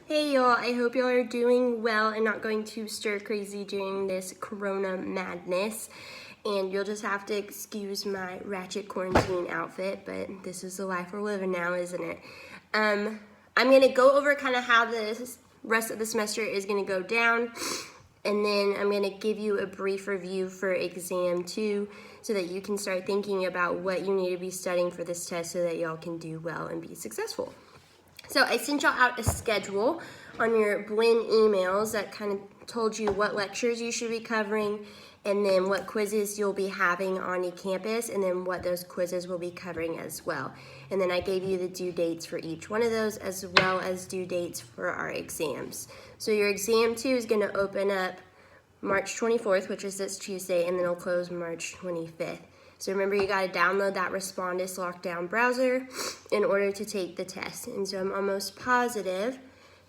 Hey y'all, I hope y'all are doing well and not going too stir crazy during this corona madness. And you'll just have to excuse my ratchet quarantine outfit, but this is the life we're living now, isn't it? I'm gonna go over kind of how the rest of the semester is gonna go down, and then I'm gonna give you a brief review for exam 2 so that you can start thinking about what you need to be studying for this test so that y'all can do well and be successful. So I sent y'all out a schedule on your Blinn emails that kind of told you what lectures you should be covering and then what quizzes you'll be having on eCampus and then what those quizzes will be covering as well. And then I gave you the due dates for each one of those as well as due dates for our exams. So your exam 2 is going to open up March 24th, which is this Tuesday, and then it'll close March 25th. So remember, you got to download that Respondus lockdown browser in order to take the test. And so I'm almost positive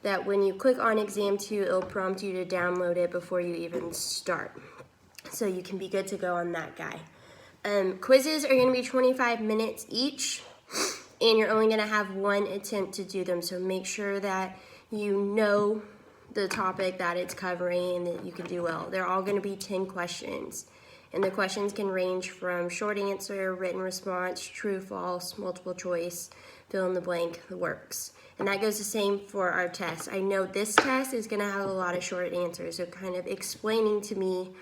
that when you click on exam 2, it'll prompt you to download it before you even start. So you can be good to go on that guy. Quizzes are going to be 25 minutes each, and you're only going to have one attempt to do them. So make sure that you know the topic that it's covering and that you can do well. They're all going to be 10 questions. And the questions can range from short answer, written response, true, false, multiple choice, fill in the blank, the works. And that goes the same for our test. I know this test is gonna have a lot of short answers, so kind of explaining to me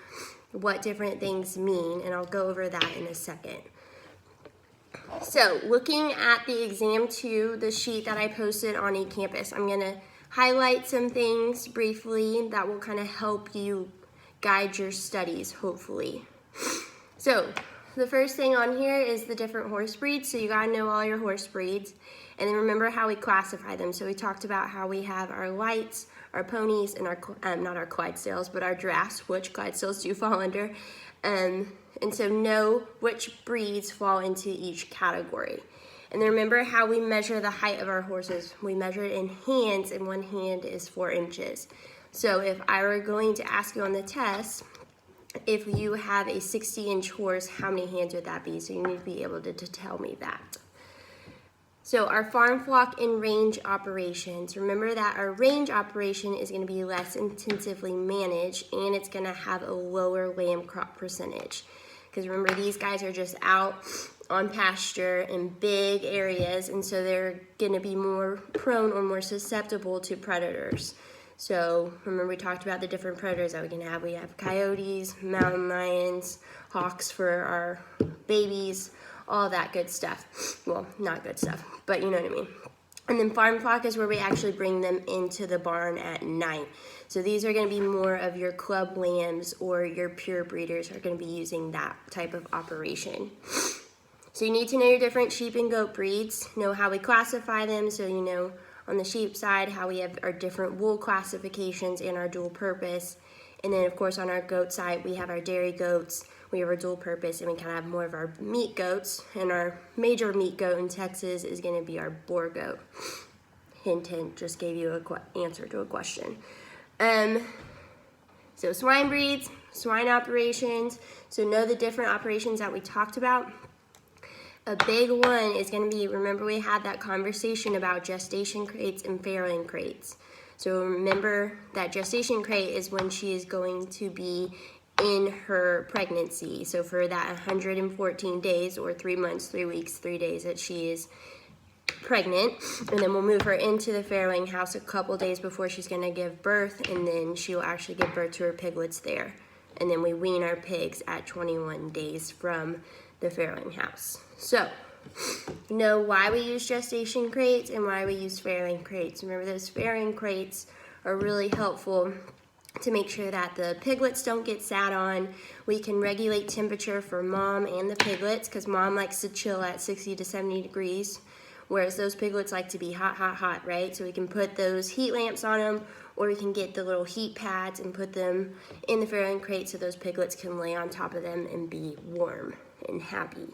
what different things mean, and I'll go over that in a second. So looking at the exam 2, the sheet that I posted on eCampus, I'm gonna highlight some things briefly that will kind of help you guide your studies, hopefully. So the first thing on here is the different horse breeds. So you gotta know all your horse breeds. And then remember how we classify them. So we talked about how we have our lights, our ponies, and our, not our Clydesdales, but our giraffes, which Clydesdales do fall under. And so know which breeds fall into each category. And then remember how we measure the height of our horses. We measure it in hands, and 1 hand is 4 inches. So if I were going to ask you on the test, if you have a 60-inch horse, how many hands would that be? So you need to be able to tell me that. So our farm, flock, and range operations. Remember that our range operation is going to be less intensively managed, and it's going to have a lower lamb crop percentage. Because remember, these guys are just out on pasture in big areas, and so they're going to be more prone or more susceptible to predators. So remember, we talked about the different predators that we can have. We have coyotes, mountain lions, hawks for our babies, all that good stuff. Well, not good stuff, but you know what I mean. And then farm flock is where we actually bring them into the barn at night. So these are going to be more of your club lambs, or your pure breeders are going to be using that type of operation. So you need to know your different sheep and goat breeds, know how we classify them, so you know on the sheep side how we have our different wool classifications and our dual purpose. And then of course on our goat side we have our dairy goats, we have our dual purpose, and we kind of have more of our meat goats. And our major meat goat in Texas is going to be our boar goat. Hint, hint, just gave you an answer to a question. So swine breeds, swine operations. So know the different operations that we talked about. A big one is going to be, remember we had that conversation about gestation crates and farrowing crates. So remember that gestation crate is when she is going to be in her pregnancy. So for that 114 days or 3 months, 3 weeks, 3 days that she is pregnant, and then we'll move her into the farrowing house a couple days before she's going to give birth, and then she will actually give birth to her piglets there. And then we wean our pigs at 21 days from the farrowing house. So know why we use gestation crates and why we use farrowing crates. Remember, those farrowing crates are really helpful to make sure that the piglets don't get sat on. We can regulate temperature for mom and the piglets, because mom likes to chill at 60 to 70 degrees, whereas those piglets like to be hot, hot, hot, right? So we can put those heat lamps on them, or we can get the little heat pads and put them in the farrowing crate so those piglets can lay on top of them and be warm and happy.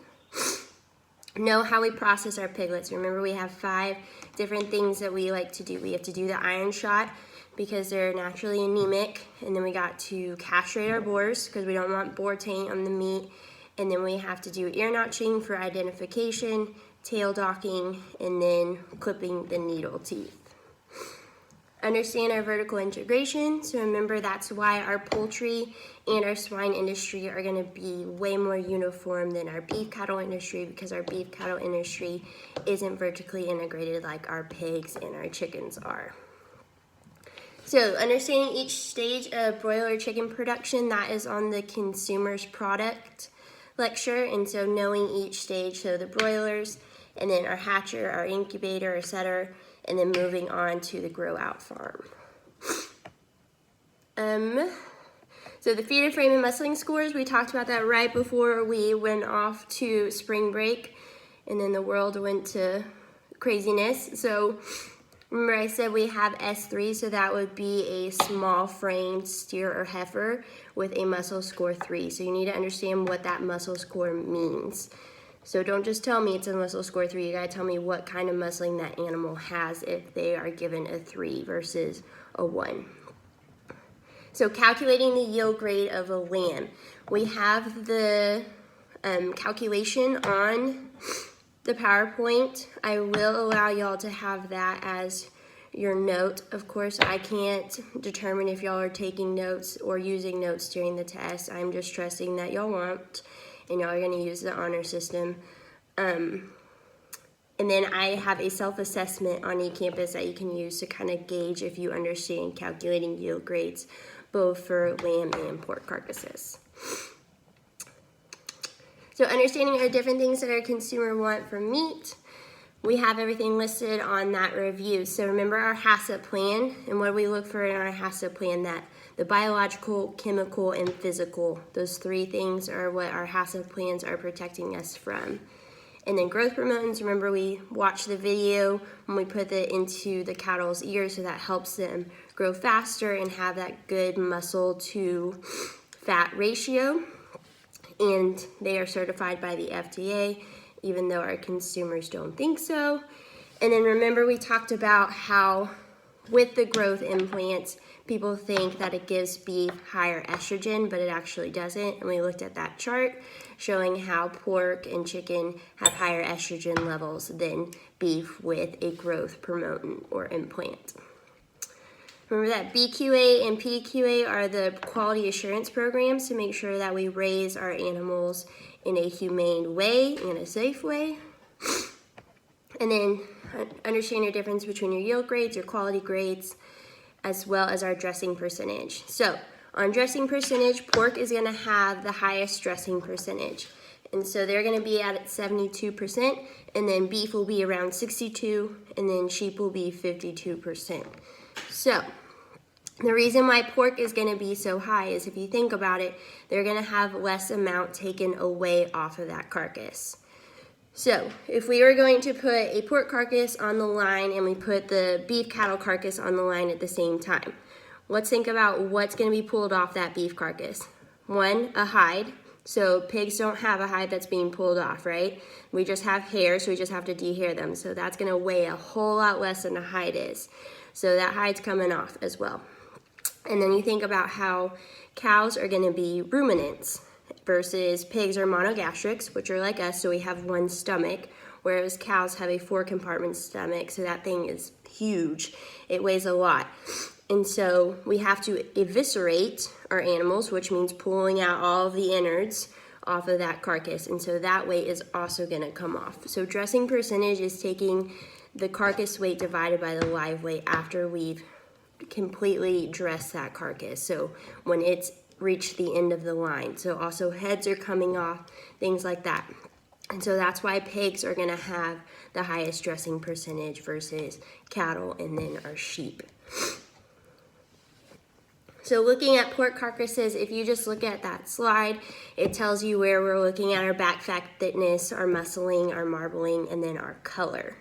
Know how we process our piglets. Remember, we have 5 different things that we like to do. We have to do the iron shot because they're naturally anemic, and then we got to castrate our boars because we don't want boar taint on the meat, and then we have to do ear notching for identification, tail docking, and then clipping the needle teeth. Understand our vertical integration. So remember, that's why our poultry and our swine industry are going to be way more uniform than our beef cattle industry, because our beef cattle industry isn't vertically integrated like our pigs and our chickens are. So understanding each stage of broiler chicken production, that is on the consumer's product lecture. And so knowing each stage, so the broilers, and then our hatcher, our incubator, our setter, and then moving on to the grow out farm. So the feeder frame and muscling scores, we talked about that right before we went off to spring break, and then the world went to craziness. So remember I said we have S3, so that would be a small framed steer or heifer with a muscle score 3. So you need to understand what that muscle score means. So don't just tell me it's a muscle score 3, you gotta tell me what kind of muscling that animal has if they are given a 3 versus a 1. So calculating the yield grade of a lamb. We have the calculation on the PowerPoint. I will allow y'all to have that as your note. Of course, I can't determine if y'all are taking notes or using notes during the test. I'm just trusting that y'all want, and y'all are going to use the honor system. And then I have a self-assessment on eCampus that you can use to kind of gauge if you understand calculating yield grades, both for lamb and pork carcasses. So understanding our different things that our consumer want from meat, we have everything listed on that review. So remember our HACCP plan, and what do we look for in our HACCP plan? That the biological, chemical, and physical, those 3 things are what our HACCP plans are protecting us from. And then growth promotants, remember we watched the video when we put it into the cattle's ears, so that helps them grow faster and have that good muscle to fat ratio. And they are certified by the FDA, even though our consumers don't think so. And then remember we talked about how with the growth implants, people think that it gives beef higher estrogen, but it actually doesn't. And we looked at that chart showing how pork and chicken have higher estrogen levels than beef with a growth promotant or implant. Remember that BQA and PQA are the quality assurance programs to make sure that we raise our animals in a humane way and a safe way. And then understand your difference between your yield grades, your quality grades, as well as our dressing percentage. So on dressing percentage, pork is going to have the highest dressing percentage. And so they're going to be at 72%, and then beef will be around 62%, and then sheep will be 52%. So the reason why pork is going to be so high is, if you think about it, they're going to have less amount taken away off of that carcass. So if we were going to put a pork carcass on the line and we put the beef cattle carcass on the line at the same time, let's think about what's going to be pulled off that beef carcass. 1, a hide. So pigs don't have a hide that's being pulled off, right? We just have hair, so we just have to dehair them. So that's going to weigh a whole lot less than a hide is. So that hide's coming off as well. And then you think about how cows are going to be ruminants versus pigs are monogastrics, which are like us, so we have 1 stomach, whereas cows have a 4-compartment stomach, so that thing is huge. It weighs a lot. And so we have to eviscerate our animals, which means pulling out all of the innards off of that carcass, and so that weight is also going to come off. So dressing percentage is taking the carcass weight divided by the live weight after we've completely dressed that carcass, so when it's reached the end of the line. So also heads are coming off, things like that. And so that's why pigs are going to have the highest dressing percentage versus cattle and then our sheep. So looking at pork carcasses, if you just look at that slide, it tells you where we're looking at our back fat thickness, our muscling, our marbling, and then our color.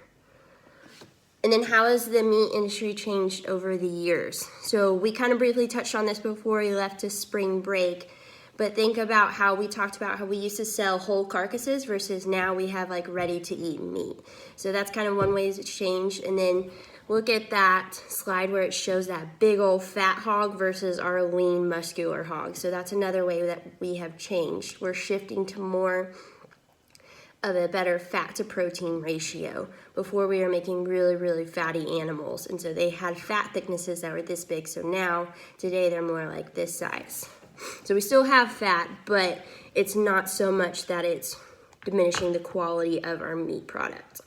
And then how has the meat industry changed over the years? So we kind of briefly touched on this before we left to spring break, but think about how we talked about how we used to sell whole carcasses versus now we have like ready to eat meat. So that's kind of one way it's changed. And then look at that slide where it shows that big old fat hog versus our lean muscular hog. So that's another way that we have changed. We're shifting to more of a better fat to protein ratio. Before we were making really, really fatty animals, and so they had fat thicknesses that were this big. So now, today, they're more like this size. So we still have fat, but it's not so much that it's diminishing the quality of our meat product.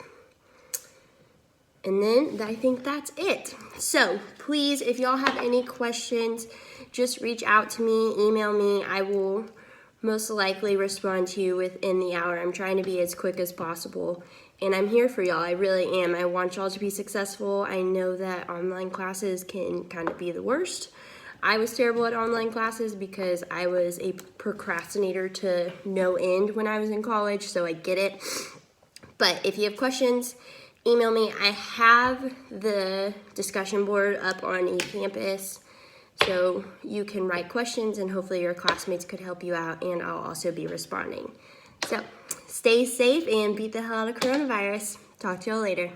And then I think that's it. So please, if y'all have any questions, just reach out to me, email me. I will most likely respond to you within the hour. I'm trying to be as quick as possible. And I'm here for y'all, I really am. I want y'all to be successful. I know that online classes can kind of be the worst. I was terrible at online classes because I was a procrastinator to no end when I was in college, so I get it. But if you have questions, email me. I have the discussion board up on eCampus, so you can write questions and hopefully your classmates could help you out, and I'll also be responding. So stay safe and beat the hell out of coronavirus. Talk to y'all later.